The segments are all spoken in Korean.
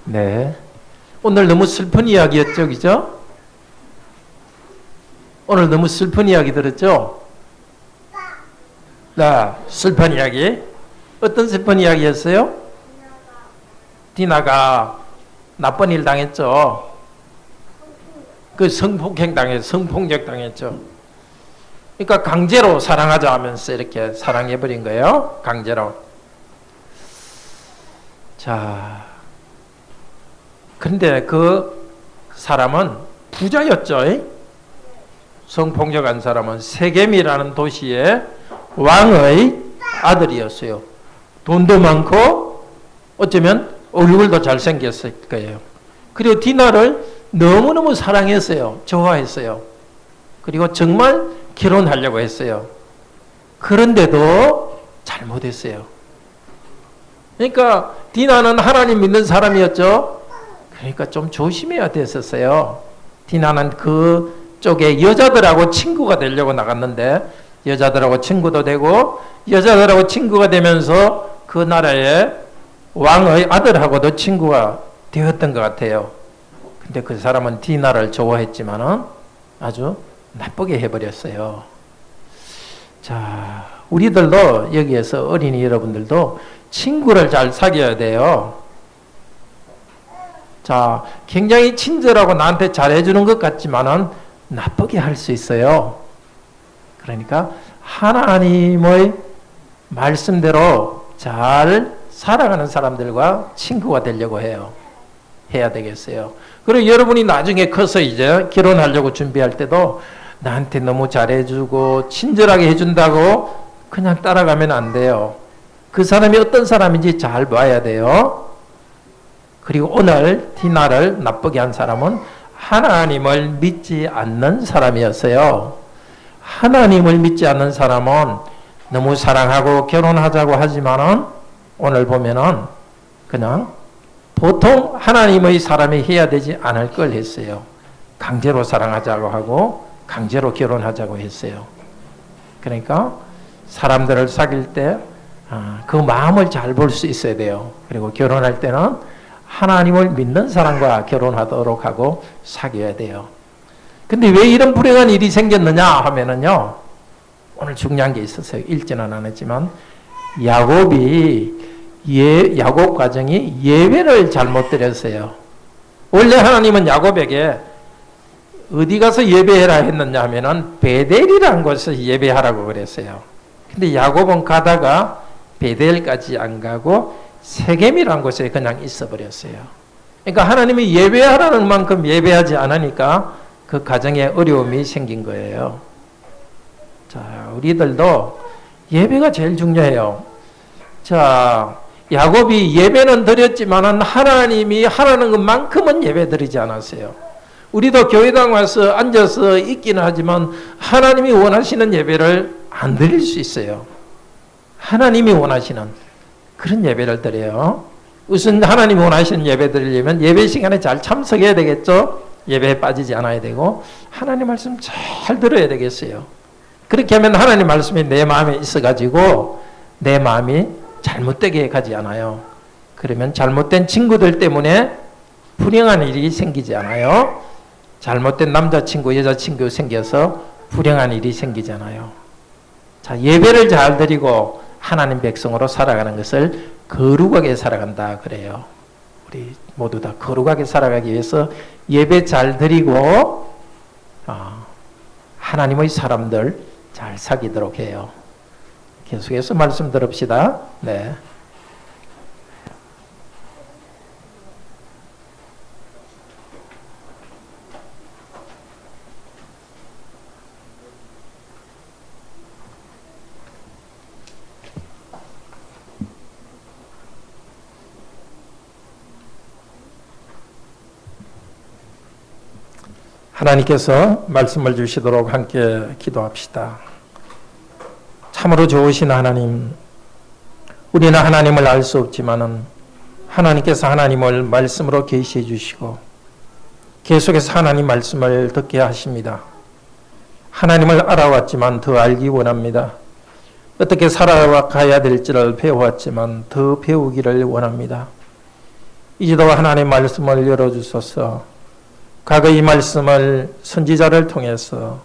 네. 오늘 너무 슬픈 이야기였죠, 그죠? 오늘 너무 슬픈 이야기 들었죠? 나 슬픈 이야기. 어떤 슬픈 이야기였어요? 디나가 나쁜 일 당했죠. 그 성폭행 성폭력 당했죠. 그러니까 강제로 사랑하자 하면서 이렇게 사랑해버린 거예요. 강제로. 자, 근데 그 사람은 부자였죠. 성폭력한 사람은 세겜이라는 도시의 왕의 아들이었어요. 돈도 많고 어쩌면 얼굴도 잘생겼을 거예요. 그리고 디나를 너무너무 사랑했어요. 좋아했어요. 그리고 정말 결혼하려고 했어요. 그런데도 잘못했어요. 그러니까 디나는 하나님 믿는 사람이었죠. 그러니까 좀 조심해야 됐었어요. 디나는 그쪽에 여자들하고 친구가 되려고 나갔는데 여자들하고 친구도 되고 여자들하고 친구가 되면서 그 나라의 왕의 아들하고도 친구가 되었던 것 같아요. 근데 그 사람은 디나를 좋아했지만은 아주 나쁘게 해버렸어요. 자, 우리들도 여기에서 어린이 여러분들도 친구를 잘 사귀어야 돼요. 자, 굉장히 친절하고 나한테 잘해주는 것 같지만은 나쁘게 할 수 있어요. 그러니까 하나님의 말씀대로 잘 살아가는 사람들과 친구가 되려고 해야 되겠어요. 그리고 여러분이 나중에 커서 이제 결혼하려고 준비할 때도 나한테 너무 잘해주고 친절하게 해준다고 그냥 따라가면 안 돼요. 그 사람이 어떤 사람인지 잘 봐야 돼요. 그리고 오늘 디나를 나쁘게 한 사람은 하나님을 믿지 않는 사람이었어요. 하나님을 믿지 않는 사람은 너무 사랑하고 결혼하자고 하지만은 오늘 보면은 그냥 보통 하나님의 사람이 해야 되지 않을 걸 했어요. 강제로 사랑하자고 하고 강제로 결혼하자고 했어요. 그러니까 사람들을 사귈 때 그 마음을 잘 볼 수 있어야 돼요. 그리고 결혼할 때는 하나님을 믿는 사람과 결혼하도록 하고 사귀어야 돼요. 근데 왜 이런 불행한 일이 생겼느냐 하면은요, 오늘 중요한 게 있었어요. 읽지는 않았지만 야곱 가정이 예배를 잘못 드렸어요. 원래 하나님은 야곱에게 어디 가서 예배해라 했느냐 하면은 베델이라는 곳에서 예배하라고 그랬어요. 근데 야곱은 가다가 베델까지 안 가고 세겜이라는 곳에 그냥 있어 버렸어요. 그러니까 하나님이 예배하라는 만큼 예배하지 않으니까 그 가정에 어려움이 생긴 거예요. 자, 우리들도 예배가 제일 중요해요. 자, 야곱이 예배는 드렸지만은 하나님이 하라는 것만큼은 예배 드리지 않았어요. 우리도 교회당 와서 앉아서 있기는 하지만 하나님이 원하시는 예배를 안 드릴 수 있어요. 하나님이 원하시는 그런 예배를 드려요. 우선 하나님이 원하시는 예배 드리려면 예배 시간에 잘 참석해야 되겠죠. 예배에 빠지지 않아야 되고 하나님 말씀 잘 들어야 되겠어요. 그렇게 하면 하나님 말씀이 내 마음에 있어가지고 내 마음이 잘못되게 가지 않아요. 그러면 잘못된 친구들 때문에 불행한 일이 생기지 않아요. 잘못된 남자친구, 여자친구 생겨서 불행한 일이 생기지 않아요. 자, 예배를 잘 드리고 하나님 백성으로 살아가는 것을 거룩하게 살아간다 그래요. 우리 모두 다 거룩하게 살아가기 위해서 예배 잘 드리고 하나님의 사람들 잘 사귀도록 해요. 계속해서 말씀 들읍시다. 네. 하나님께서 말씀을 주시도록 함께 기도합시다. 참으로 좋으신 하나님, 우리는 하나님을 알 수 없지만은 하나님께서 하나님을 말씀으로 계시해 주시고 계속해서 하나님 말씀을 듣게 하십니다. 하나님을 알아왔지만 더 알기 원합니다. 어떻게 살아가야 될지를 배워왔지만 더 배우기를 원합니다. 이제도 하나님의 말씀을 열어주소서. 과거 이 말씀을 선지자를 통해서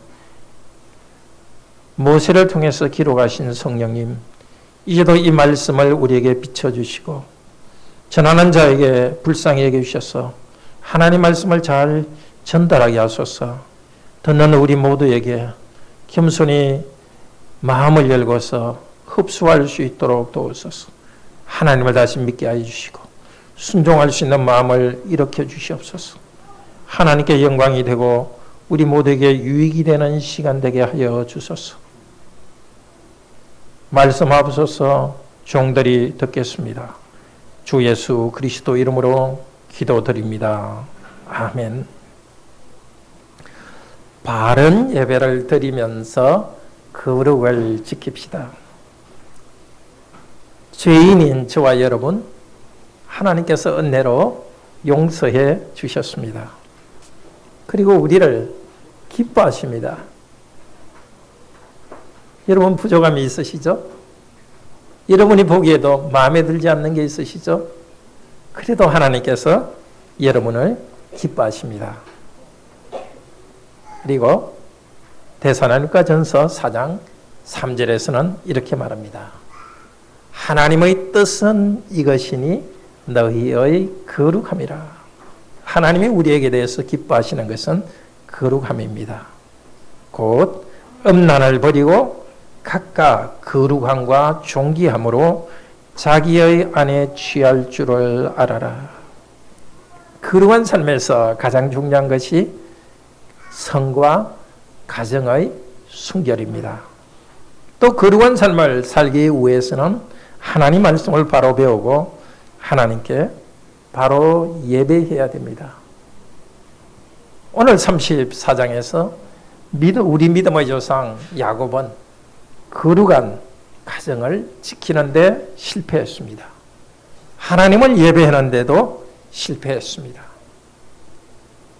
모세를 통해서 기록하신 성령님, 이제도 이 말씀을 우리에게 비춰주시고 전하는 자에게 불쌍히 여겨주셔서 하나님 말씀을 잘 전달하게 하소서. 듣는 우리 모두에게 겸손히 마음을 열고서 흡수할 수 있도록 도우소서. 하나님을 다시 믿게 하여 주시고 순종할 수 있는 마음을 일으켜 주시옵소서. 하나님께 영광이 되고 우리 모두에게 유익이 되는 시간 되게 하여 주소서. 말씀하옵소서. 종들이 듣겠습니다. 주 예수 그리스도 이름으로 기도드립니다. 아멘. 바른 예배를 드리면서 거룩을 지킵시다. 죄인인 저와 여러분, 하나님께서 은혜로 용서해 주셨습니다. 그리고 우리를 기뻐하십니다. 여러분 부족함이 있으시죠? 여러분이 보기에도 마음에 들지 않는 게 있으시죠? 그래도 하나님께서 여러분을 기뻐하십니다. 그리고 데살로니가 전서 4장 3절에서는 이렇게 말합니다. 하나님의 뜻은 이것이니 너희의 거룩함이라. 하나님이 우리에게 대해서 기뻐하시는 것은 거룩함입니다. 곧 음란을 버리고 각각 거룩함과 존귀함으로 자기의 안에 취할 줄을 알아라. 거룩한 삶에서 가장 중요한 것이 성과 가정의 순결입니다. 또 거룩한 삶을 살기 위해서는 하나님 말씀을 바로 배우고 하나님께 바로 예배해야 됩니다. 오늘 34장에서 우리 믿음의 조상 야곱은 거룩한 가정을 지키는데 실패했습니다. 하나님을 예배하는데도 실패했습니다.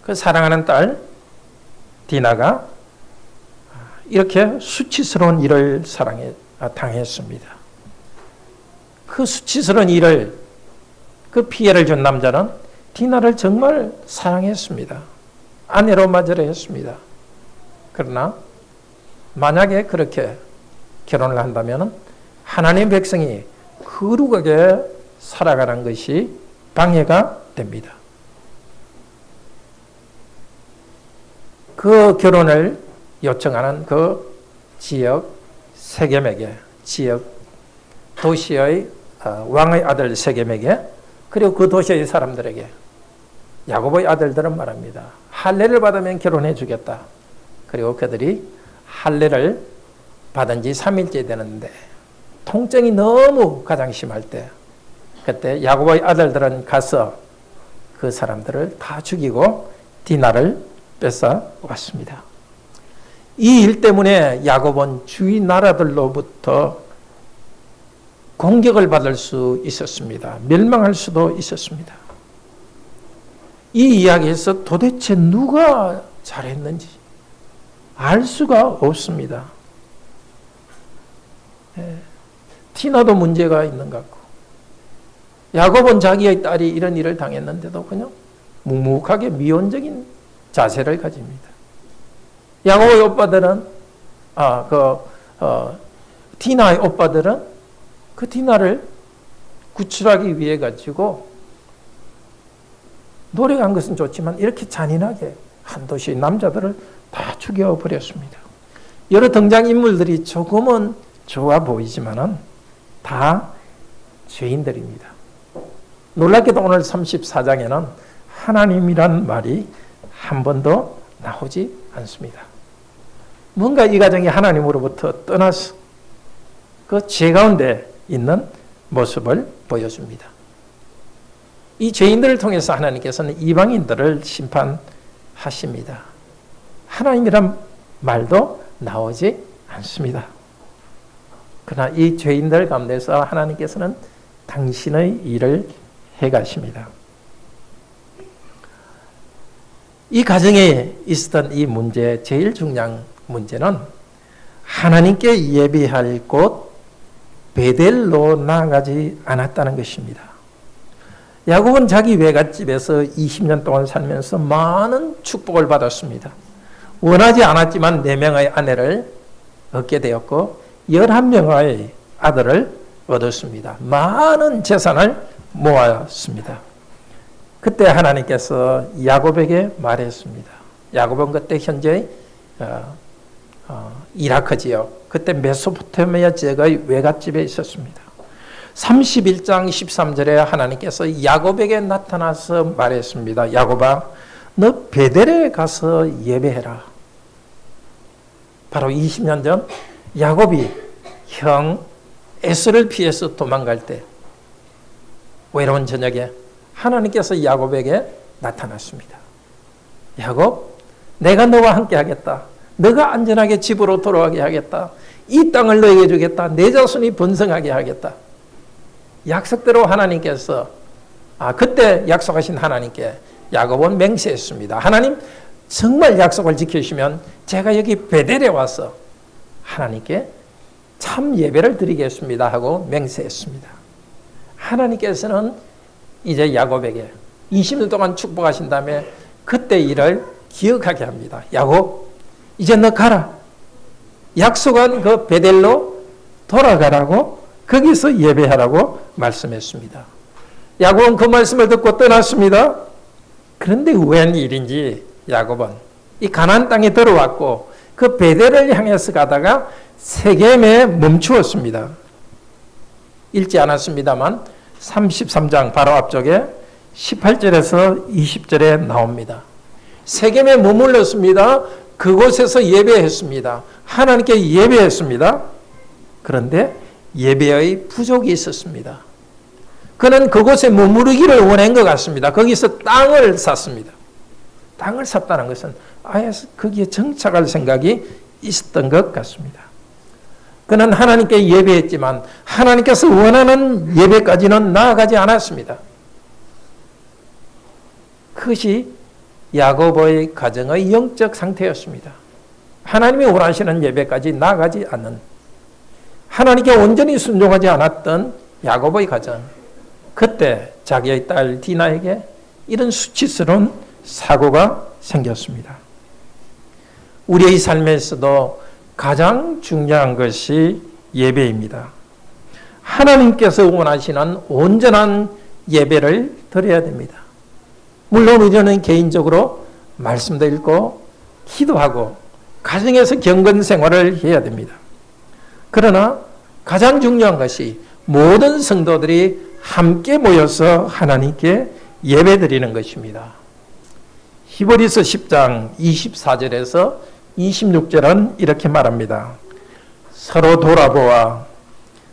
그 사랑하는 딸 디나가 이렇게 수치스러운 일을 당했습니다. 그 수치스러운 일을, 그 피해를 준 남자는 디나를 정말 사랑했습니다. 아내로 맞으려 했습니다. 그러나 만약에 그렇게 결혼을 한다면 하나님 백성이 거룩하게 살아가는 것이 방해가 됩니다. 그 결혼을 요청하는 그 지역 세겜에게, 지역 도시의 왕의 아들 세겜에게, 그리고 그 도시의 사람들에게 야곱의 아들들은 말합니다. 할례를 받으면 결혼해 주겠다. 그리고 그들이 할례를 받은 지 3일째 되는데 통증이 너무 가장 심할 때, 그때 야곱의 아들들은 가서 그 사람들을 다 죽이고 디나를 뺏어 왔습니다. 이 일 때문에 야곱은 주위 나라들로부터 공격을 받을 수 있었습니다. 멸망할 수도 있었습니다. 이 이야기에서 도대체 누가 잘했는지 알 수가 없습니다. 티나도 문제가 있는 것 같고, 야곱은 자기의 딸이 이런 일을 당했는데도 그냥 묵묵하게 미온적인 자세를 가집니다. 야곱의 오빠들은, 티나의 오빠들은 그 티나를 구출하기 위해 가지고 노력한 것은 좋지만 이렇게 잔인하게 한 도시의 남자들을 다 죽여버렸습니다. 여러 등장인물들이 조금은 좋아 보이지만은 다 죄인들입니다. 놀랍게도 오늘 34장에는 하나님이란 말이 한 번도 나오지 않습니다. 뭔가 이 가정이 하나님으로부터 떠나서 그 죄 가운데 있는 모습을 보여줍니다. 이 죄인들을 통해서 하나님께서는 이방인들을 심판하십니다. 하나님이란 말도 나오지 않습니다. 그러나 이 죄인들 가운데서 하나님께서는 당신의 일을 해가십니다. 이 가정에 있었던 이 문제, 제일 중요한 문제는 하나님께 예배할 곳 베델로 나아가지 않았다는 것입니다. 야곱은 자기 외갓집에서 20년 동안 살면서 많은 축복을 받았습니다. 원하지 않았지만 4명의 아내를 얻게 되었고 11명의 아들을 얻었습니다. 많은 재산을 모았습니다. 그때 하나님께서 야곱에게 말했습니다. 야곱은 그때 현재 이라크 지역, 그때 메소포타미아 지역의 외갓집에 있었습니다. 31장 13절에 하나님께서 야곱에게 나타나서 말했습니다. 야곱아, 너 베델에 가서 예배해라. 바로 20년 전 야곱이 형 에서를 피해서 도망갈 때 외로운 저녁에 하나님께서 야곱에게 나타났습니다. 야곱, 내가 너와 함께 하겠다. 너가 안전하게 집으로 돌아가게 하겠다. 이 땅을 너에게 주겠다. 내 자손이 번성하게 하겠다. 약속대로 하나님께서 그때 약속하신 하나님께 야곱은 맹세했습니다. 하나님 정말 약속을 지키시면 제가 여기 베델에 와서 하나님께 참 예배를 드리겠습니다 하고 맹세했습니다. 하나님께서는 이제 야곱에게 20년 동안 축복하신 다음에 그때 일을 기억하게 합니다. 야곱, 이제 너 가라. 약속한 그 베델로 돌아가라고, 거기서 예배하라고 말씀했습니다. 야곱은 그 말씀을 듣고 떠났습니다. 그런데 웬 일인지 야곱은 이 가나안 땅에 들어왔고 그 베델을 향해서 가다가 세겜에 멈추었습니다. 읽지 않았습니다만 33장 바로 앞쪽에 18절에서 20절에 나옵니다. 세겜에 머물렀습니다. 그곳에서 예배했습니다. 하나님께 예배했습니다. 그런데 예배의 부족이 있었습니다. 그는 그곳에 머무르기를 원한 것 같습니다. 거기서 땅을 샀습니다. 땅을 샀다는 것은 아예 거기에 정착할 생각이 있었던 것 같습니다. 그는 하나님께 예배했지만 하나님께서 원하는 예배까지는 나아가지 않았습니다. 그것이 야곱의 가정의 영적 상태였습니다. 하나님이 원하시는 예배까지 나아가지 않는, 하나님께 온전히 순종하지 않았던 야곱의 가정. 그때 자기의 딸 디나에게 이런 수치스러운 사고가 생겼습니다. 우리의 삶에서도 가장 중요한 것이 예배입니다. 하나님께서 원하시는 온전한 예배를 드려야 됩니다. 물론 우리는 개인적으로 말씀도 읽고 기도하고 가정에서 경건 생활을 해야 됩니다. 그러나 가장 중요한 것이 모든 성도들이 함께 모여서 하나님께 예배드리는 것입니다. 히브리서 10장 24절에서 26절은 이렇게 말합니다. 서로 돌아보아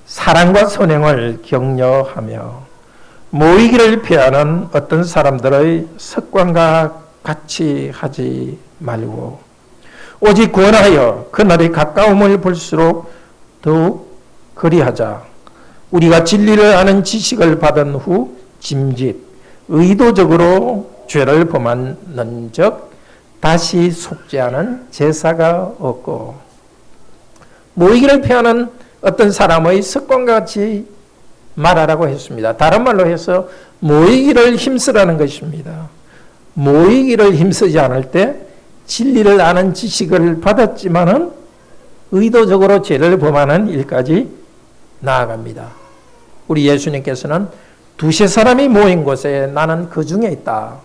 사랑과 선행을 격려하며 모이기를 피하는 어떤 사람들의 습관과 같이 하지 말고 오직 권하여 그날의 가까움을 볼수록 더욱 그리하자. 우리가 진리를 아는 지식을 받은 후 짐짓 의도적으로 죄를 범하는 적 다시 속죄하는 제사가 없고, 모이기를 피하는 어떤 사람의 습관과 같이 말하라고 했습니다. 다른 말로 해서 모이기를 힘쓰라는 것입니다. 모이기를 힘쓰지 않을 때 진리를 아는 지식을 받았지만은 의도적으로 죄를 범하는 일까지 나아갑니다. 우리 예수님께서는 두세 사람이 모인 곳에 나는 그 중에 있다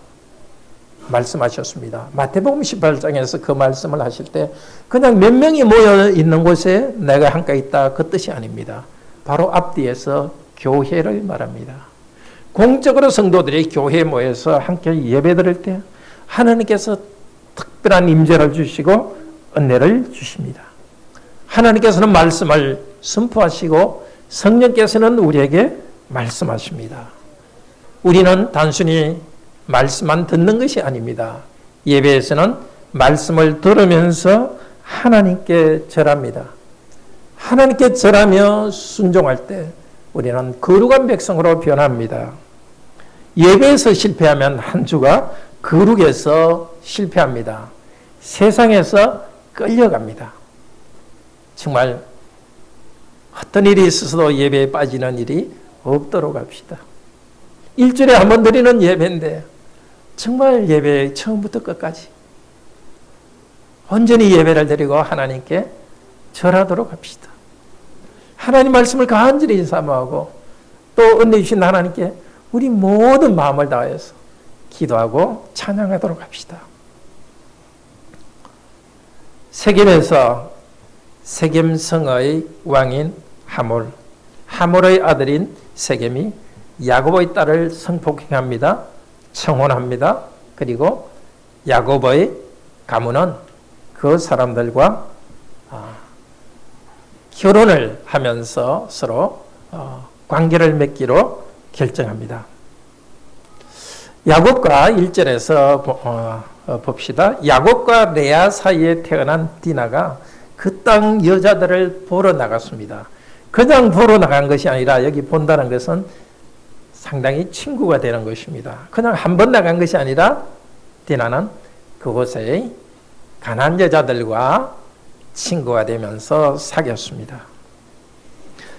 말씀하셨습니다. 마태복음 18장에서 그 말씀을 하실 때 그냥 몇 명이 모여 있는 곳에 내가 함께 있다 그 뜻이 아닙니다. 바로 앞뒤에서 교회를 말합니다. 공적으로 성도들이 교회에 모여서 함께 예배드릴 때 하나님께서 특별한 임재를 주시고 은혜를 주십니다. 하나님께서는 말씀을 선포하시고 성령께서는 우리에게 말씀하십니다. 우리는 단순히 말씀만 듣는 것이 아닙니다. 예배에서는 말씀을 들으면서 하나님께 절합니다. 하나님께 절하며 순종할 때 우리는 거룩한 백성으로 변합니다. 예배에서 실패하면 한 주가 거룩에서 실패합니다. 세상에서 끌려갑니다. 정말 어떤 일이 있어서도 예배에 빠지는 일이 없도록 합시다. 일주일에 한 번 드리는 예배인데 정말 예배 처음부터 끝까지 온전히 예배를 드리고 하나님께 절하도록 합시다. 하나님 말씀을 간절히 사모하고 또 은혜 주신 하나님께 우리 모든 마음을 다해서 기도하고 찬양하도록 합시다. 세겜에서 세겜성의 왕인 하몰의 아들인 세겜이 야곱의 딸을 성폭행합니다. 청혼합니다. 그리고 야곱의 가문은 그 사람들과 결혼을 하면서 서로 관계를 맺기로 결정합니다. 야곱과 1절에서 봅시다. 야곱과 레아 사이에 태어난 디나가 그 땅 여자들을 보러 나갔습니다. 그냥 보러 나간 것이 아니라 여기 본다는 것은 상당히 친구가 되는 것입니다. 그냥 한 번 나간 것이 아니라 디나는 그곳에 가나안 여자들과 친구가 되면서 사귀었습니다.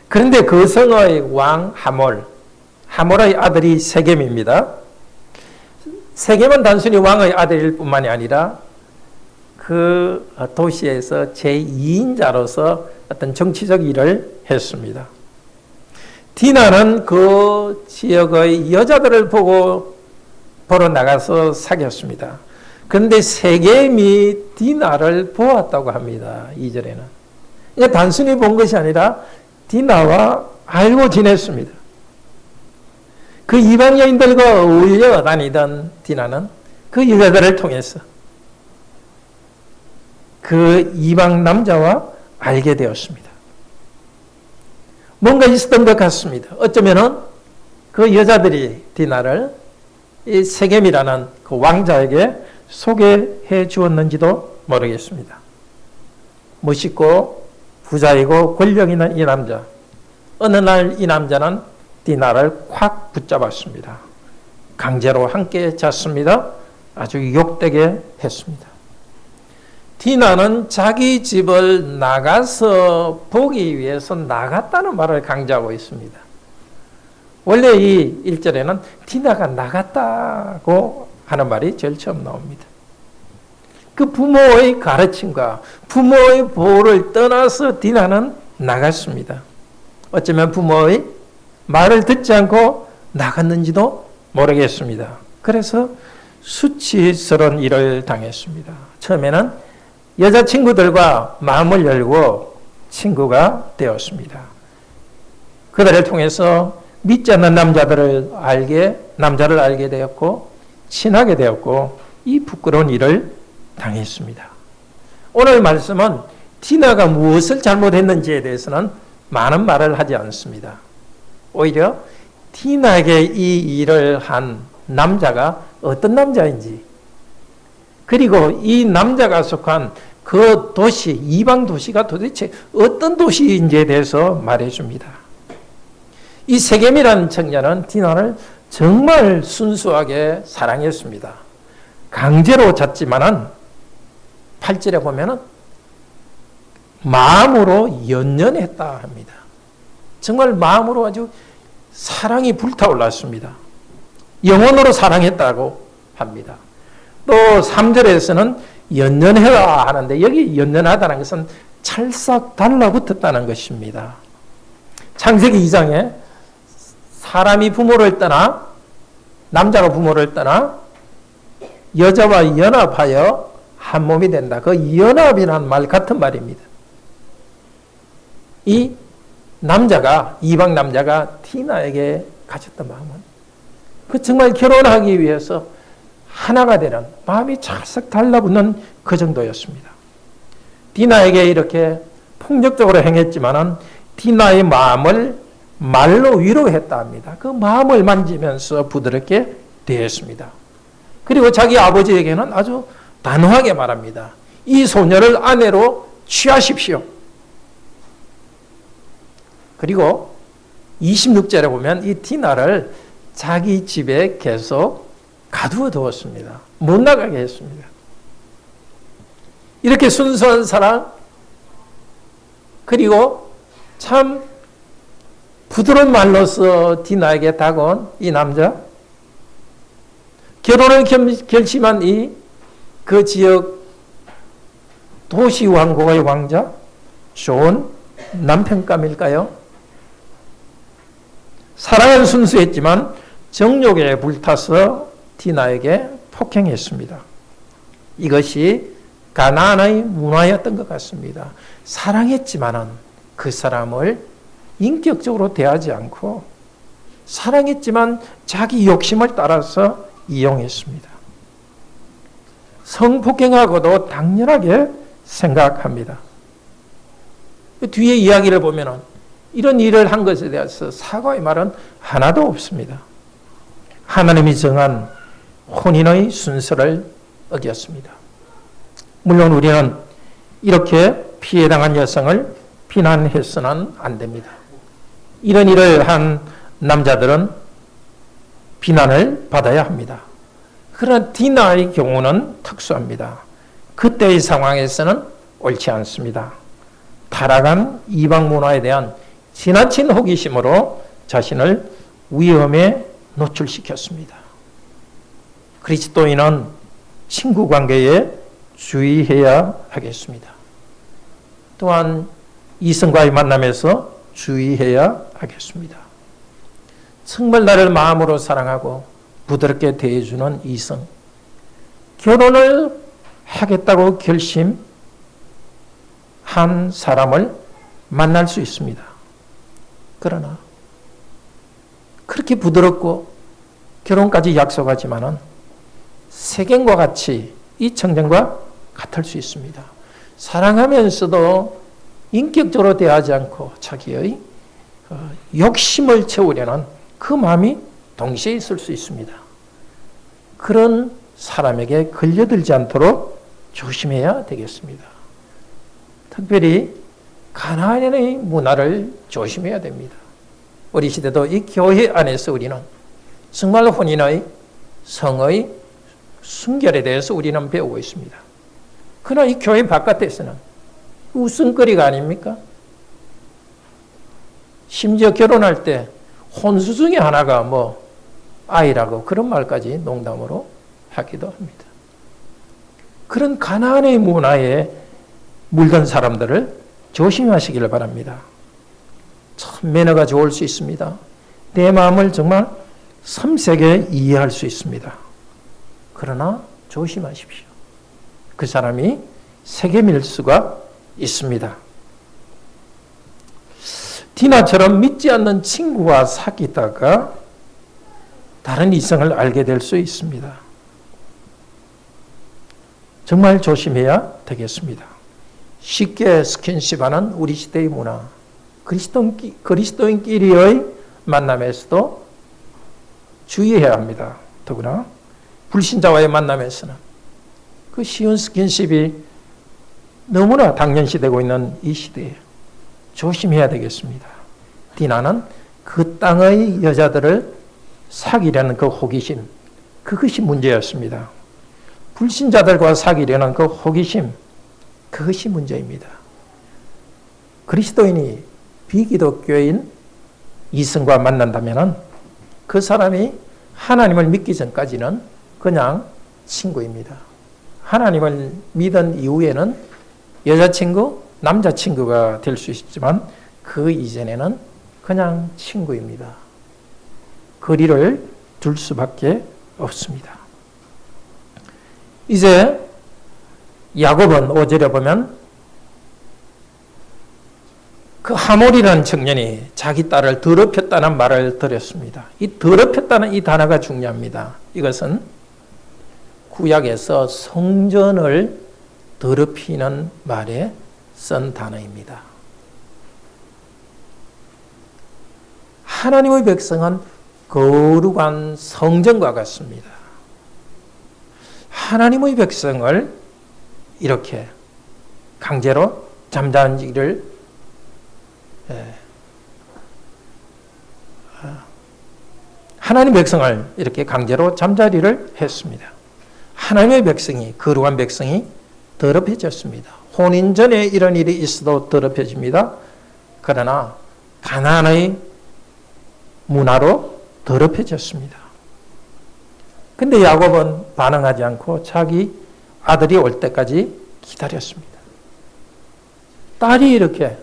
그런데 그 성의 왕 하몰의 아들이 세겜입니다. 세겜은 단순히 왕의 아들일 뿐만이 아니라 그 도시에서 제2인자로서 어떤 정치적 일을 했습니다. 디나는 그 지역의 여자들을 보러 나가서 사귀었습니다. 그런데 세겜이 디나를 보았다고 합니다. 2절에는. 이게 단순히 본 것이 아니라 디나와 알고 지냈습니다. 그 이방 여인들과 어울려 다니던 디나는 그 여자들을 통해서 그 이방 남자와 알게 되었습니다. 뭔가 있었던 것 같습니다. 어쩌면은 그 여자들이 디나를 이 세겜이라는 그 왕자에게 소개해 주었는지도 모르겠습니다. 멋있고 부자이고 권력 있는 이 남자. 어느 날 이 남자는 디나를 콱 붙잡았습니다. 강제로 함께 잤습니다. 아주 욕되게 했습니다. 디나는 자기 집을 나가서 보기 위해서 나갔다는 말을 강조하고 있습니다. 원래 이 1절에는 디나가 나갔다고 하는 말이 제일 처음 나옵니다. 그 부모의 가르침과 부모의 보호를 떠나서 디나는 나갔습니다. 어쩌면 부모의 말을 듣지 않고 나갔는지도 모르겠습니다. 그래서 수치스러운 일을 당했습니다. 처음에는 여자친구들과 마음을 열고 친구가 되었습니다. 그들을 통해서 믿지 않는 남자를 알게 되었고 친하게 되었고 이 부끄러운 일을 당했습니다. 오늘 말씀은 디나가 무엇을 잘못했는지에 대해서는 많은 말을 하지 않습니다. 오히려 디나에게 이 일을 한 남자가 어떤 남자인지 그리고 이 남자가 속한 그 도시, 이방 도시가 도대체 어떤 도시인지에 대해서 말해줍니다. 이 세겜이라는 청년은 디나를 정말 순수하게 사랑했습니다. 강제로 잤지만은 8절에 보면은 마음으로 연연했다 합니다. 정말 마음으로 아주 사랑이 불타올랐습니다. 영혼으로 사랑했다고 합니다. 또 3절에서는 연연해라 하는데 여기 연연하다는 것은 찰싹 달라붙었다는 것입니다. 창세기 2장에 사람이 부모를 떠나 남자가 부모를 떠나 여자와 연합하여 한 몸이 된다. 그 연합이라는 말 같은 말입니다. 이 남자가 이방 남자가 디나에게 가졌던 마음은 그 정말 결혼하기 위해서 하나가 되는 마음이 찰싹 달라붙는 그 정도였습니다. 디나에게 이렇게 폭력적으로 행했지만은 디나의 마음을 말로 위로했다 합니다. 그 마음을 만지면서 부드럽게 대했습니다. 그리고 자기 아버지에게는 아주 단호하게 말합니다. 이 소녀를 아내로 취하십시오. 그리고 26절에 보면 이 디나를 자기 집에 계속 가두어 두었습니다. 못 나가게 했습니다. 이렇게 순수한 사랑 그리고 참 부드러운 말로서 디나에게 다가온 이 남자 결혼을 결심한 그 지역 도시 왕국의 왕자 좋은 남편감일까요? 사랑은 순수했지만 정욕에 불타서 디나에게 폭행했습니다. 이것이 가나안의 문화였던 것 같습니다. 사랑했지만은 그 사람을 인격적으로 대하지 않고 사랑했지만 자기 욕심을 따라서 이용했습니다. 성폭행하고도 당연하게 생각합니다. 뒤에 이야기를 보면은 이런 일을 한 것에 대해서 사과의 말은 하나도 없습니다. 하나님이 정한 혼인의 순서를 어겼습니다. 물론 우리는 이렇게 피해당한 여성을 비난해서는 안 됩니다. 이런 일을 한 남자들은 비난을 받아야 합니다. 그러나 디나의 경우는 특수합니다. 그때의 상황에서는 옳지 않습니다. 타락한 이방 문화에 대한 지나친 호기심으로 자신을 위험에 노출시켰습니다. 그리스도인은 친구 관계에 주의해야 하겠습니다. 또한 이성과의 만남에서 주의해야 하겠습니다. 정말 나를 마음으로 사랑하고 부드럽게 대해주는 이성, 결혼을 하겠다고 결심한 사람을 만날 수 있습니다. 그러나 그렇게 부드럽고 결혼까지 약속하지만은 세겜과 같이 이 청년과 같을 수 있습니다. 사랑하면서도 인격적으로 대하지 않고 자기의 욕심을 채우려는 그 마음이 동시에 있을 수 있습니다. 그런 사람에게 걸려들지 않도록 조심해야 되겠습니다. 특별히 가나안의 문화를 조심해야 됩니다. 우리 시대도 이 교회 안에서 우리는 정말 혼인의 성의 순결에 대해서 우리는 배우고 있습니다. 그러나 이 교회 바깥에서는 웃음거리가 아닙니까? 심지어 결혼할 때 혼수 중에 하나가 아이라고 그런 말까지 농담으로 하기도 합니다. 그런 가나안의 문화에 물든 사람들을 조심하시기를 바랍니다. 참 매너가 좋을 수 있습니다. 내 마음을 정말 섬세하게 이해할 수 있습니다. 그러나 조심하십시오. 그 사람이 세겜일 수가 있습니다. 디나처럼 믿지 않는 친구와 사귀다가 다른 이성을 알게 될 수 있습니다. 정말 조심해야 되겠습니다. 쉽게 스킨십하는 우리 시대의 문화, 그리스도인끼리의 만남에서도 주의해야 합니다. 더구나 불신자와의 만남에서는 그 쉬운 스킨십이 너무나 당연시되고 있는 이 시대에 조심해야 되겠습니다. 디나는 그 땅의 여자들을 사귀려는 그 호기심, 그것이 문제였습니다. 불신자들과 사귀려는 그 호기심, 그것이 문제입니다. 그리스도인이 비기독교인 이성과 만난다면 그 사람이 하나님을 믿기 전까지는 그냥 친구입니다. 하나님을 믿은 이후에는 여자친구, 남자친구가 될 수 있지만 그 이전에는 그냥 친구입니다. 거리를 둘 수밖에 없습니다. 이제 야곱은 5절에 보면 그 하몰이라는 청년이 자기 딸을 더럽혔다는 말을 들었습니다. 이 더럽혔다는 이 단어가 중요합니다. 이것은 구약에서 성전을 더럽히는 말에 쓴 단어입니다. 하나님의 백성은 거룩한 성전과 같습니다. 하나님의 백성을 이렇게 강제로 잠자는지를 하나님 백성을 이렇게 강제로 잠자리를 했습니다. 하나님의 백성이, 거룩한 백성이 더럽혀졌습니다. 혼인 전에 이런 일이 있어도 더럽혀집니다. 그러나 가나안의 문화로 더럽혀졌습니다. 근데 야곱은 반응하지 않고 자기 아들이 올 때까지 기다렸습니다. 딸이 이렇게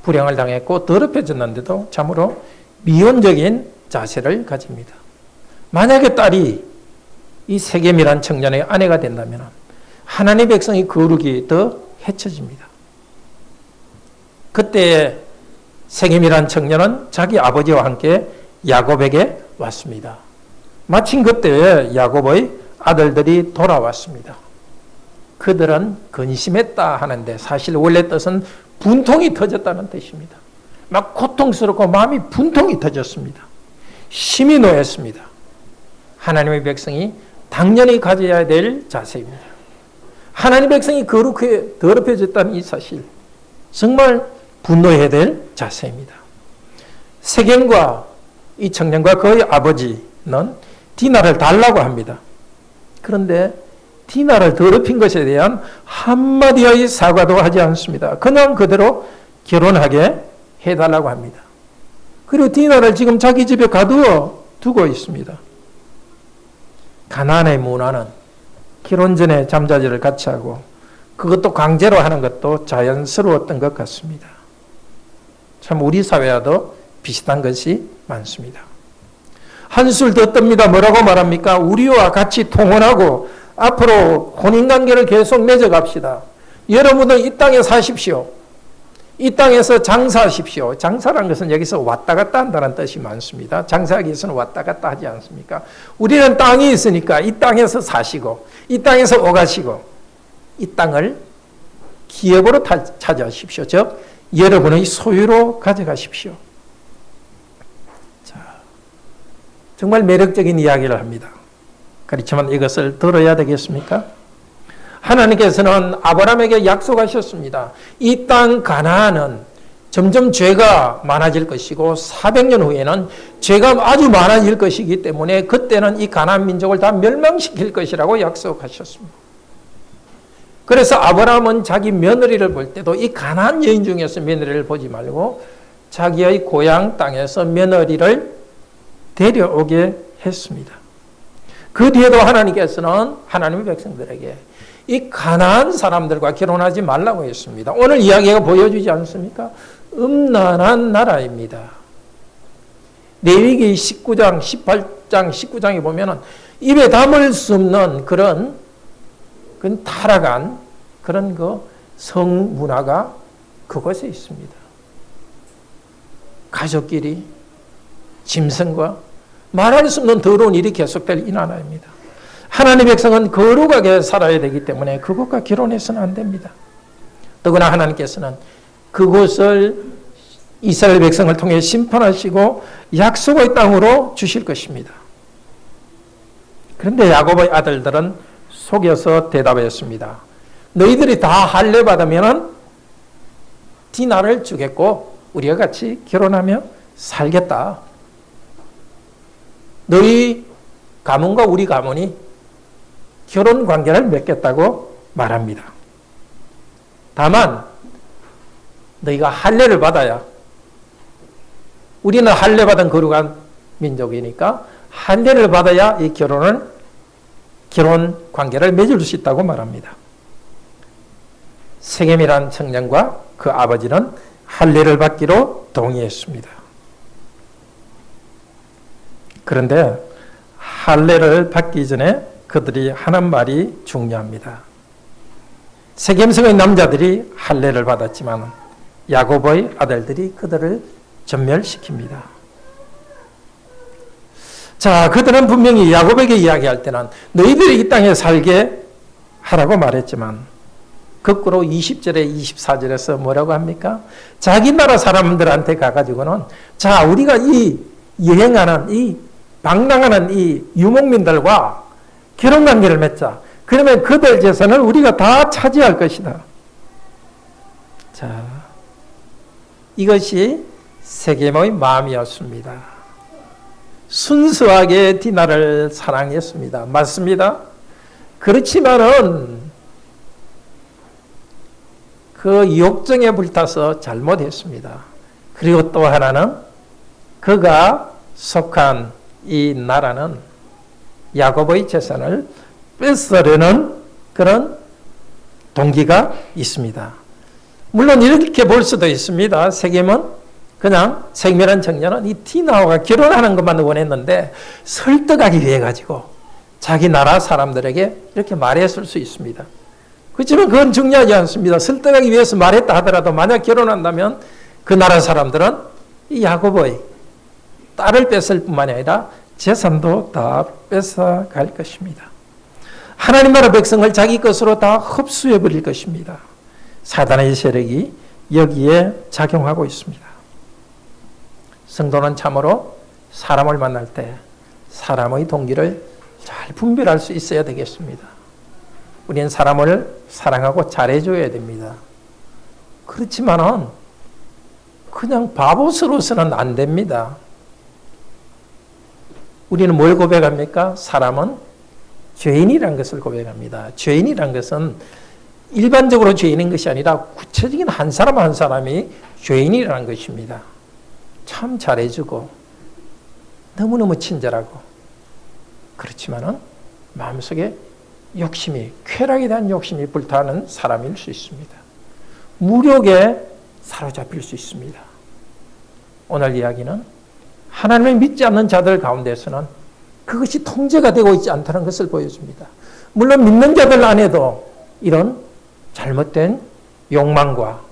불행을 당했고 더럽혀졌는데도 참으로 미온적인 자세를 가집니다. 만약에 딸이 이 세겜이란 청년의 아내가 된다면 하나님의 백성이 거룩이 더 해쳐집니다. 그때 세겜이란 청년은 자기 아버지와 함께 야곱에게 왔습니다. 마침 그때 야곱의 아들들이 돌아왔습니다. 그들은 근심했다 하는데 사실 원래 뜻은 분통이 터졌다는 뜻입니다. 막 고통스럽고 마음이 분통이 터졌습니다. 심히 노했습니다. 하나님의 백성이 당연히 가져야 될 자세입니다. 하나님의 백성이 거룩해 더럽혀졌다는 이 사실, 정말 분노해야 될 자세입니다. 세겜과 이 청년과 그의 아버지는 디나를 달라고 합니다. 그런데 디나를 더럽힌 것에 대한 한마디의 사과도 하지 않습니다. 그냥 그대로 결혼하게 해달라고 합니다. 그리고 디나를 지금 자기 집에 가두어 두고 있습니다. 가나안의 문화는 결혼 전에 잠자리를 같이 하고 그것도 강제로 하는 것도 자연스러웠던 것 같습니다. 참 우리 사회와도 비슷한 것이 많습니다. 한술 더 뜹니다. 뭐라고 말합니까? 우리와 같이 통혼하고 앞으로 혼인관계를 계속 맺어갑시다. 여러분은 이 땅에 사십시오. 이 땅에서 장사하십시오. 장사라는 것은 여기서 왔다 갔다 한다는 뜻이 많습니다. 장사하기 위해서는 왔다 갔다 하지 않습니까? 우리는 땅이 있으니까 이 땅에서 사시고 이 땅에서 오가시고 이 땅을 기업으로 차지하십시오. 즉 여러분의 소유로 가져가십시오. 자, 정말 매력적인 이야기를 합니다. 그렇지만 이것을 들어야 되겠습니까? 하나님께서는 아브라함에게 약속하셨습니다. 이 땅 가나안은 점점 죄가 많아질 것이고 400년 후에는 죄가 아주 많아질 것이기 때문에 그때는 이 가나안 민족을 다 멸망시킬 것이라고 약속하셨습니다. 그래서 아브라함은 자기 며느리를 볼 때도 이 가나안 여인 중에서 며느리를 보지 말고 자기의 고향 땅에서 며느리를 데려오게 했습니다. 그 뒤에도 하나님께서는 하나님의 백성들에게 이 가나안 사람들과 결혼하지 말라고 했습니다. 오늘 이야기가 보여주지 않습니까? 음란한 나라입니다. 레위기 19장, 18장, 19장에 보면은 입에 담을 수 없는 그런 타락한 그런 성문화가 그곳에 있습니다. 가족끼리 짐승과 말할 수 없는 더러운 일이 계속될 이 나라입니다. 하나님의 백성은 거룩하게 살아야 되기 때문에 그것과 결혼해서는 안 됩니다. 더구나 하나님께서는 그곳을 이스라엘 백성을 통해 심판하시고 약속의 땅으로 주실 것입니다. 그런데 야곱의 아들들은 속여서 대답했습니다. 너희들이 다 할례 받으면 디나를 주겠고 우리가 같이 결혼하며 살겠다. 너희 가문과 우리 가문이 결혼 관계를 맺겠다고 말합니다. 다만 너희가 할례를 받아야, 우리는 할례 받은 거룩한 민족이니까 할례를 받아야 이 결혼 관계를 맺을 수 있다고 말합니다. 세겜이란 청년과 그 아버지는 할례를 받기로 동의했습니다. 그런데 할례를 받기 전에 그들이 하는 말이 중요합니다. 세겜성의 남자들이 할례를 받았지만 야곱의 아들들이 그들을 전멸시킵니다. 자, 그들은 분명히 야곱에게 이야기할 때는 너희들이 이 땅에 살게 하라고 말했지만 거꾸로 20절에 24절에서 뭐라고 합니까? 자기 나라 사람들한테 가가지고는 자, 우리가 이 여행하는 이 방랑하는 이 유목민들과 결혼관계를 맺자. 그러면 그들 재산을 우리가 다 차지할 것이다. 자, 이것이 세겜의 마음이었습니다. 순수하게 디나를 사랑했습니다. 맞습니다. 그렇지만은 그 욕정에 불타서 잘못했습니다. 그리고 또 하나는 그가 속한 이 나라는 야곱의 재산을 뺏으려는 그런 동기가 있습니다. 물론 이렇게 볼 수도 있습니다. 세겜은 그냥 세겜이라는 청년은 이 디나와 결혼하는 것만 원했는데 설득하기 위해 가지고 자기 나라 사람들에게 이렇게 말했을 수 있습니다. 그렇지만 그건 중요하지 않습니다. 설득하기 위해서 말했다 하더라도 만약 결혼한다면 그 나라 사람들은 이 야곱의 딸을 뺏을 뿐만 아니라 재산도 다 뺏어갈 것입니다. 하나님 나라 백성을 자기 것으로 다 흡수해 버릴 것입니다. 사단의 세력이 여기에 작용하고 있습니다. 성도는 참으로 사람을 만날 때 사람의 동기를 잘 분별할 수 있어야 되겠습니다. 우리는 사람을 사랑하고 잘해줘야 됩니다. 그렇지만은 그냥 바보스러워서는 안 됩니다. 우리는 뭘 고백합니까? 사람은 죄인이라는 것을 고백합니다. 죄인이라는 것은 일반적으로 죄인인 것이 아니라 구체적인 한 사람 한 사람이 죄인이라는 것입니다. 참 잘해주고 너무너무 친절하고 그렇지만은 마음속에 욕심이, 쾌락에 대한 욕심이 불타는 사람일 수 있습니다. 무력에 사로잡힐 수 있습니다. 오늘 이야기는 하나님을 믿지 않는 자들 가운데서는 그것이 통제가 되고 있지 않다는 것을 보여줍니다. 물론 믿는 자들 안에도 이런 잘못된 욕망과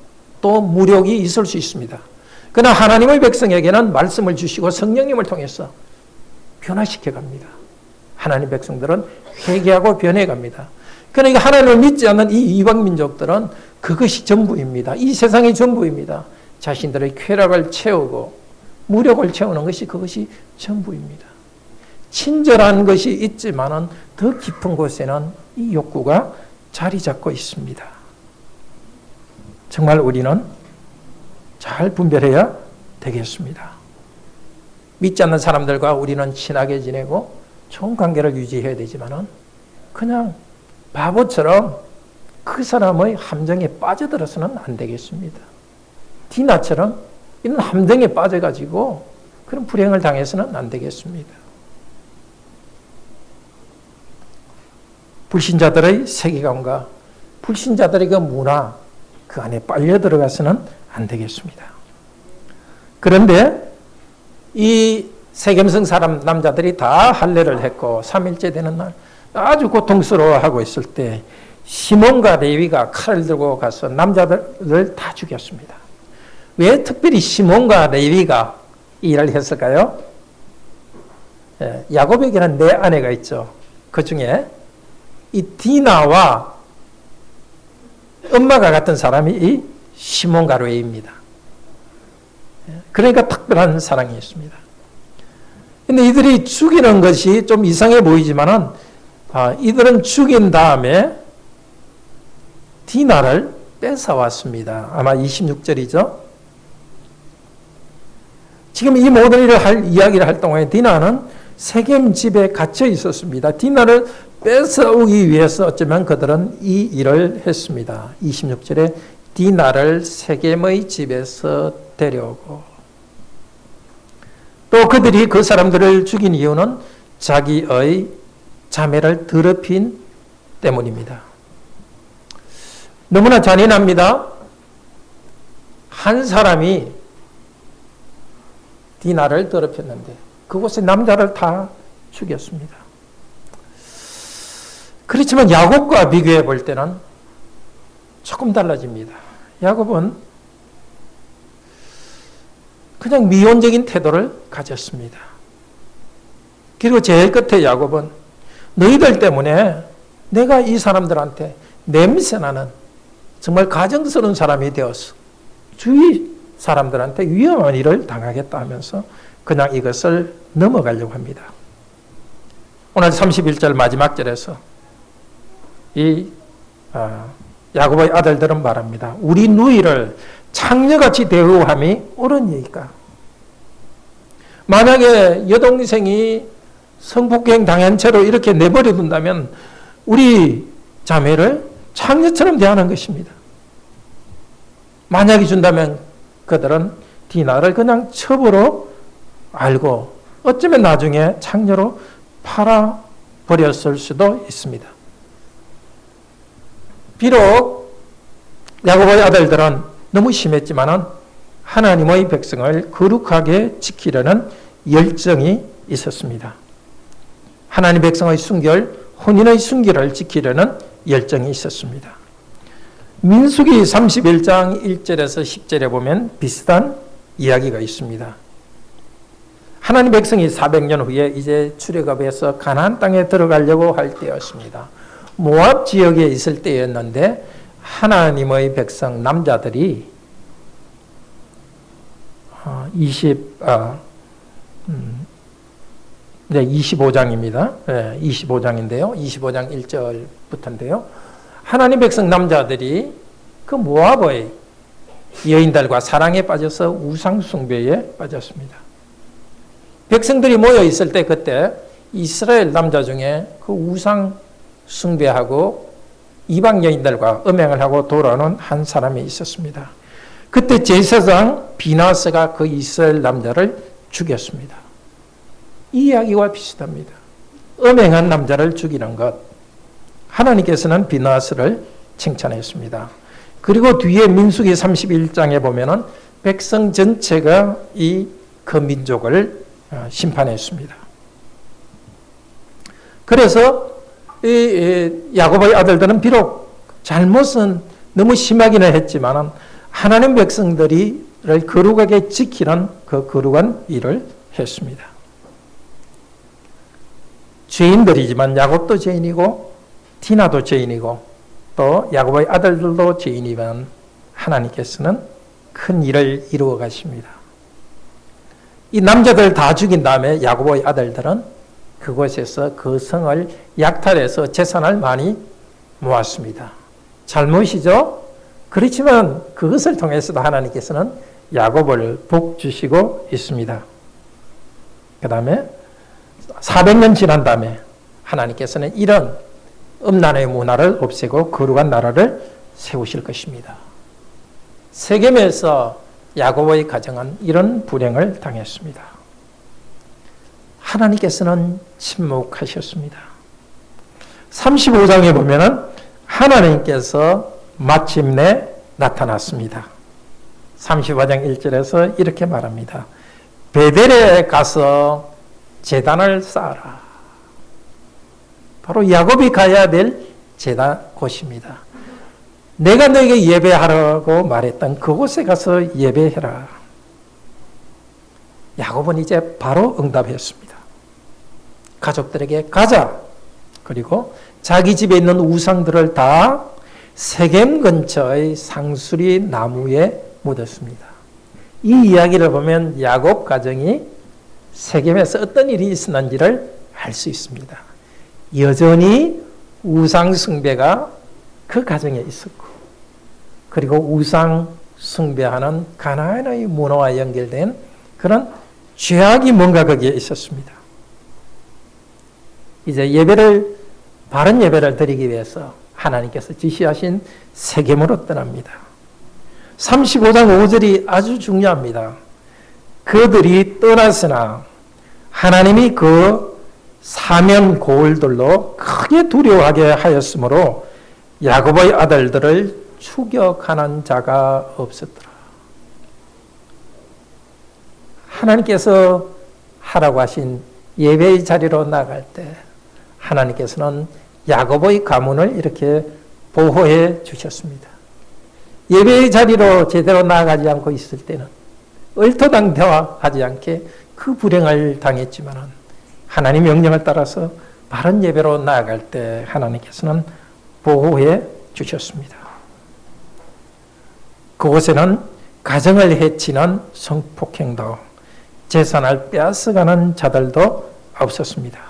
또 무력이 있을 수 있습니다. 그러나 하나님의 백성에게는 말씀을 주시고 성령님을 통해서 변화시켜 갑니다. 하나님 백성들은 회개하고 변해갑니다. 그러니까 하나님을 믿지 않는 이 이방 민족들은 그것이 전부입니다. 이 세상의 전부입니다. 자신들의 쾌락을 채우고 무력을 채우는 것이 그것이 전부입니다. 친절한 것이 있지만은 더 깊은 곳에는 이 욕구가 자리 잡고 있습니다. 정말 우리는 잘 분별해야 되겠습니다. 믿지 않는 사람들과 우리는 친하게 지내고 좋은 관계를 유지해야 되지만은 그냥 바보처럼 그 사람의 함정에 빠져들어서는 안 되겠습니다. 디나처럼 이런 함정에 빠져가지고 그런 불행을 당해서는 안 되겠습니다. 불신자들의 세계관과 불신자들의 그 문화, 그 안에 빨려 들어가서는 안 되겠습니다. 그런데 이 세겜성 사람 남자들이 다 할례를 했고 3일째 되는 날 아주 고통스러워하고 있을 때 시몬과 레위가 칼을 들고 가서 남자들을 다 죽였습니다. 왜 특별히 시몬과 레위가 이 일을 했을까요? 야곱에게는 네 아내가 있죠. 그 중에 이 디나와 엄마가 같은 사람이 이 시몬과 레위입니다. 그러니까 특별한 사랑이 있습니다. 근데 이들이 죽이는 것이 좀 이상해 보이지만은 이들은 죽인 다음에 디나를 뺏어왔습니다. 아마 26절이죠. 지금 이 모든 일을 이야기를 할 동안에 디나는 세겜 집에 갇혀 있었습니다. 디나를 뺏어오기 위해서 어쩌면 그들은 이 일을 했습니다. 26절에 디나를 세겜의 집에서 데려오고 또 그들이 그 사람들을 죽인 이유는 자기의 자매를 더럽힌 때문입니다. 너무나 잔인합니다. 한 사람이 디나를 더럽혔는데 그곳에 남자를 다 죽였습니다. 그렇지만 야곱과 비교해 볼 때는 조금 달라집니다. 야곱은 그냥 미온적인 태도를 가졌습니다. 그리고 제일 끝에 야곱은 너희들 때문에 내가 이 사람들한테 냄새나는 정말 가증스러운 사람이 되어서 주위 사람들한테 위험한 일을 당하겠다 하면서 그냥 이것을 넘어가려고 합니다. 오늘 31절 마지막 절에서 이 야곱의 아들들은 말합니다. 우리 누이를 창녀같이 대우함이 옳으니까. 만약에 여동생이 성폭행 당한 채로 이렇게 내버려 둔다면 우리 자매를 창녀처럼 대하는 것입니다. 만약에 준다면 그들은 디나를 그냥 첩으로 알고 어쩌면 나중에 창녀로 팔아 버렸을 수도 있습니다. 비록 야곱의 아들들은 너무 심했지만은 하나님의 백성을 거룩하게 지키려는 열정이 있었습니다. 하나님 백성의 순결, 혼인의 순결을 지키려는 열정이 있었습니다. 민수기 31장 1절에서 10절에 보면 비슷한 이야기가 있습니다. 하나님 백성이 400년 후에 이제 출애굽해서 가나안 땅에 들어가려고 할 때였습니다. 모압 지역에 있을 때였는데 하나님의 백성 남자들이 25장입니다. 25장인데요. 25장 1절부터인데요. 하나님 백성 남자들이 그 모압의 여인들과 사랑에 빠져서 우상 숭배에 빠졌습니다. 백성들이 모여 있을 때 그때 이스라엘 남자 중에 그 우상 숭배하고 이방 여인들과 음행을 하고 돌아오는 한 사람이 있었습니다. 그때 제사장 비나스가 그 이스라엘 남자를 죽였습니다. 이 이야기와 비슷합니다. 음행한 남자를 죽이는 것. 하나님께서는 비나스를 칭찬했습니다. 그리고 뒤에 민수기 31장에 보면은 백성 전체가 그 민족을 심판했습니다. 그래서 야곱의 아들들은 비록 잘못은 너무 심하기는 했지만은 하나님 백성들을 거룩하게 지키는 그 거룩한 일을 했습니다. 죄인들이지만 야곱도 죄인이고 디나도 죄인이고 또 야곱의 아들들도 죄인이면 하나님께서는 큰 일을 이루어 가십니다. 이 남자들 다 죽인 다음에 야곱의 아들들은 그곳에서 그 성을 약탈해서 재산을 많이 모았습니다. 잘못이죠? 그렇지만 그것을 통해서도 하나님께서는 야곱을 복 주시고 있습니다. 그 다음에 400년 지난 다음에 하나님께서는 이런 음란의 문화를 없애고 거룩한 나라를 세우실 것입니다. 세겜에서 야곱의 가정은 이런 불행을 당했습니다. 하나님께서는 침묵하셨습니다. 35장에 보면은 하나님께서 마침내 나타났습니다. 35장 1절에서 이렇게 말합니다. 베델에 가서 제단을 쌓아라. 바로 야곱이 가야 될 제단 곳입니다. 내가 너에게 예배하라고 말했던 그곳에 가서 예배해라. 야곱은 이제 바로 응답했습니다. 가족들에게 가자. 그리고 자기 집에 있는 우상들을 다 세겜 근처의 상수리 나무에 묻었습니다. 이 이야기를 보면 야곱 가정이 세겜에서 어떤 일이 있었는지를 알 수 있습니다. 여전히 우상 숭배가 그 가정에 있었고, 그리고 우상 숭배하는 가나안의 문화와 연결된 그런 죄악이 뭔가 거기에 있었습니다. 이제 바른 예배를 드리기 위해서 하나님께서 지시하신 세겜으로 떠납니다. 35장 5절이 아주 중요합니다. 그들이 떠났으나 하나님이 그 사면 고울들로 크게 두려워하게 하였으므로 야곱의 아들들을 추격하는 자가 없었더라. 하나님께서 하라고 하신 예배의 자리로 나갈 때 하나님께서는 야곱의 가문을 이렇게 보호해 주셨습니다. 예배의 자리로 제대로 나아가지 않고 있을 때는 얼토당토하지 않게 그 불행을 당했지만 하나님 명령을 따라서 바른 예배로 나아갈 때 하나님께서는 보호해 주셨습니다. 그곳에는 가정을 해치는 성폭행도 재산을 빼앗아가는 자들도 없었습니다.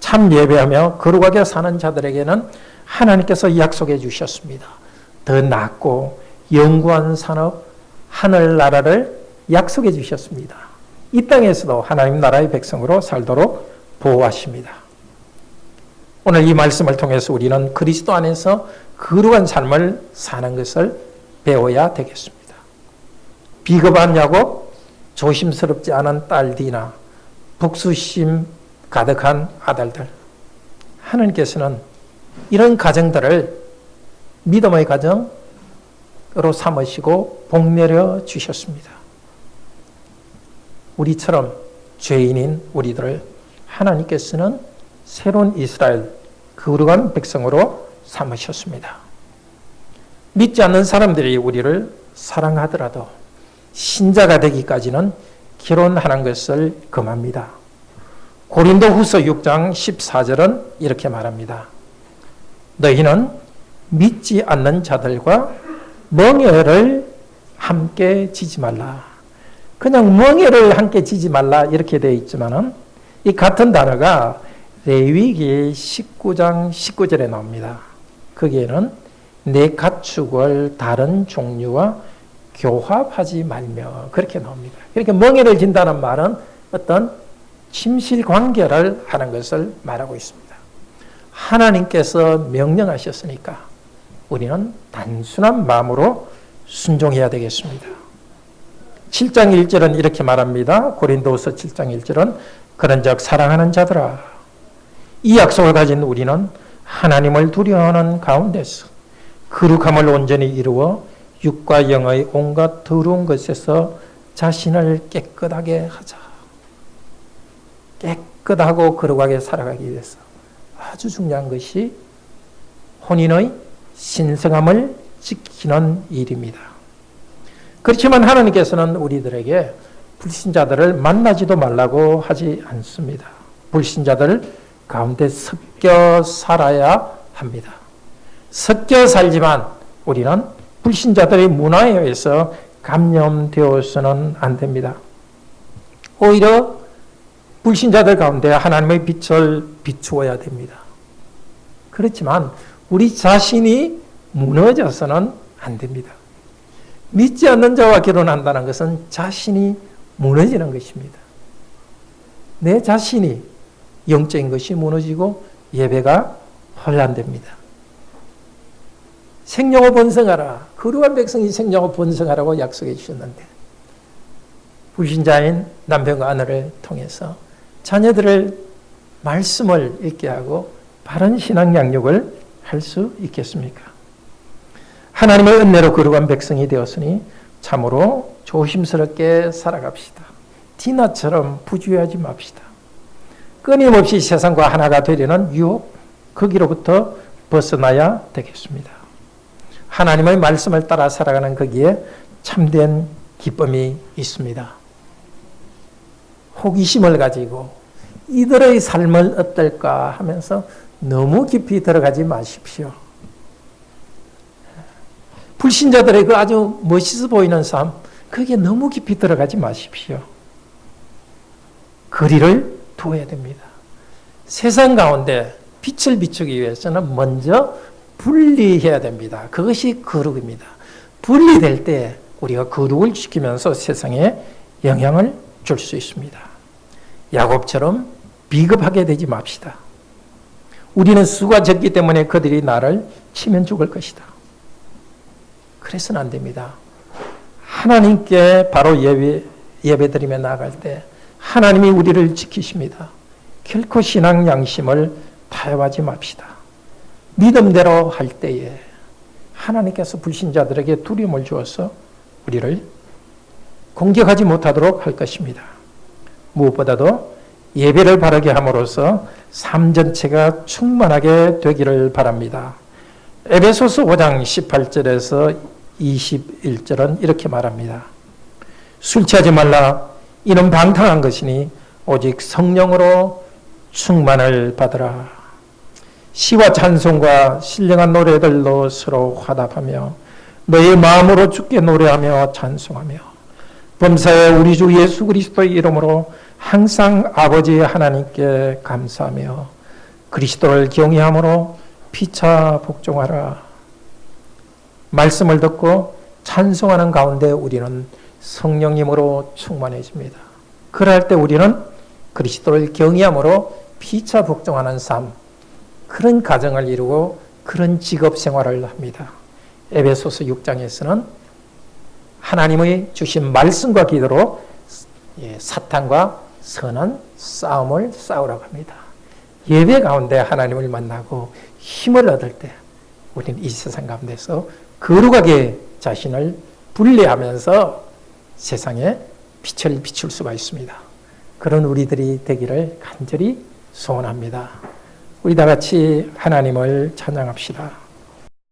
참 예배하며 거룩하게 사는 자들에게는 하나님께서 약속해 주셨습니다. 더 낫고 영구한 산업 하늘나라를 약속해 주셨습니다. 이 땅에서도 하나님 나라의 백성으로 살도록 보호하십니다. 오늘 이 말씀을 통해서 우리는 그리스도 안에서 거룩한 삶을 사는 것을 배워야 되겠습니다. 비겁한 야곱, 조심스럽지 않은 딸 디나, 복수심 가득한 아들들, 하나님께서는 이런 가정들을 믿음의 가정으로 삼으시고 복내려 주셨습니다. 우리처럼 죄인인 우리들을 하나님께서는 새로운 이스라엘 거룩한 백성으로 삼으셨습니다. 믿지 않는 사람들이 우리를 사랑하더라도 신자가 되기까지는 결혼하는 것을 금합니다. 고린도후서 6장 14절은 이렇게 말합니다. 너희는 믿지 않는 자들과 멍에를 함께 지지 말라. 그냥 멍에를 함께 지지 말라 이렇게 되어 있지만은 이 같은 단어가 레위기 19장 19절에 나옵니다. 거기에는 내 가축을 다른 종류와 교합하지 말며 그렇게 나옵니다. 그러니까 멍에를 진다는 말은 어떤 침실 관계를 하는 것을 말하고 있습니다. 하나님께서 명령하셨으니까 우리는 단순한 마음으로 순종해야 되겠습니다. 7장 1절은 이렇게 말합니다. 고린도후서 7장 1절은 그런즉 사랑하는 자들아 이 약속을 가진 우리는 하나님을 두려워하는 가운데서 거룩함을 온전히 이루어 육과 영의 온갖 더러운 것에서 자신을 깨끗하게 하자. 깨끗하고 거룩하게 살아가기 위해서 아주 중요한 것이 혼인의 신성함을 지키는 일입니다. 그렇지만 하나님께서는 우리들에게 불신자들을 만나지도 말라고 하지 않습니다. 불신자들 가운데 섞여 살아야 합니다. 섞여 살지만 우리는 불신자들의 문화에 의해서 감염되어서는 안 됩니다. 오히려 불신자들 가운데 하나님의 빛을 비추어야 됩니다. 그렇지만 우리 자신이 무너져서는 안 됩니다. 믿지 않는 자와 결혼한다는 것은 자신이 무너지는 것입니다. 내 자신이 영적인 것이 무너지고 예배가 혼란됩니다. 생명을 번성하라. 거룩한 백성이 생명을 번성하라고 약속해 주셨는데 불신자인 남편과 아내를 통해서 자녀들을 말씀을 읽게 하고 바른 신앙 양육을 할 수 있겠습니까? 하나님의 은혜로 거룩한 백성이 되었으니 참으로 조심스럽게 살아갑시다. 디나처럼 부주의하지 맙시다. 끊임없이 세상과 하나가 되려는 유혹, 거기로부터 벗어나야 되겠습니다. 하나님의 말씀을 따라 살아가는 거기에 참된 기쁨이 있습니다. 호기심을 가지고 이들의 삶은 어떨까 하면서 너무 깊이 들어가지 마십시오. 불신자들의 그 아주 멋있어 보이는 삶, 거기에 너무 깊이 들어가지 마십시오. 거리를 두어야 됩니다. 세상 가운데 빛을 비추기 위해서는 먼저 분리해야 됩니다. 그것이 거룩입니다. 분리될 때 우리가 거룩을 지키면서 세상에 영향을 줄 수 있습니다. 야곱처럼 비겁하게 되지 맙시다. 우리는 수가 적기 때문에 그들이 나를 치면 죽을 것이다. 그래서는 안 됩니다. 하나님께 바로 예배드리며 나아갈 때 하나님이 우리를 지키십니다. 결코 신앙 양심을 타협하지 맙시다. 믿음대로 할 때에 하나님께서 불신자들에게 두려움을 주어서 우리를 공격하지 못하도록 할 것입니다. 무엇보다도 예배를 바르게 함으로써 삶 전체가 충만하게 되기를 바랍니다. 에베소서 5장 18절에서 21절은 이렇게 말합니다. 술 취하지 말라. 이는 방탕한 것이니 오직 성령으로 충만을 받으라. 시와 찬송과 신령한 노래들로 서로 화답하며 너의 마음으로 주께 노래하며 찬송하며 범사에 우리 주 예수 그리스도의 이름으로 항상 아버지 하나님께 감사하며 그리스도를 경외함으로 피차 복종하라. 말씀을 듣고 찬송하는 가운데 우리는 성령님으로 충만해집니다. 그럴 때 우리는 그리스도를 경외함으로 피차 복종하는 삶, 그런 가정을 이루고 그런 직업 생활을 합니다. 에베소서 6장에서는 하나님의 주신 말씀과 기도로 사탄과 선한 싸움을 싸우라고 합니다. 예배 가운데 하나님을 만나고 힘을 얻을 때 우리는 이 세상 가운데서 거룩하게 자신을 분리하면서 세상에 빛을 비출 수가 있습니다. 그런 우리들이 되기를 간절히 소원합니다. 우리 다 같이 하나님을 찬양합시다.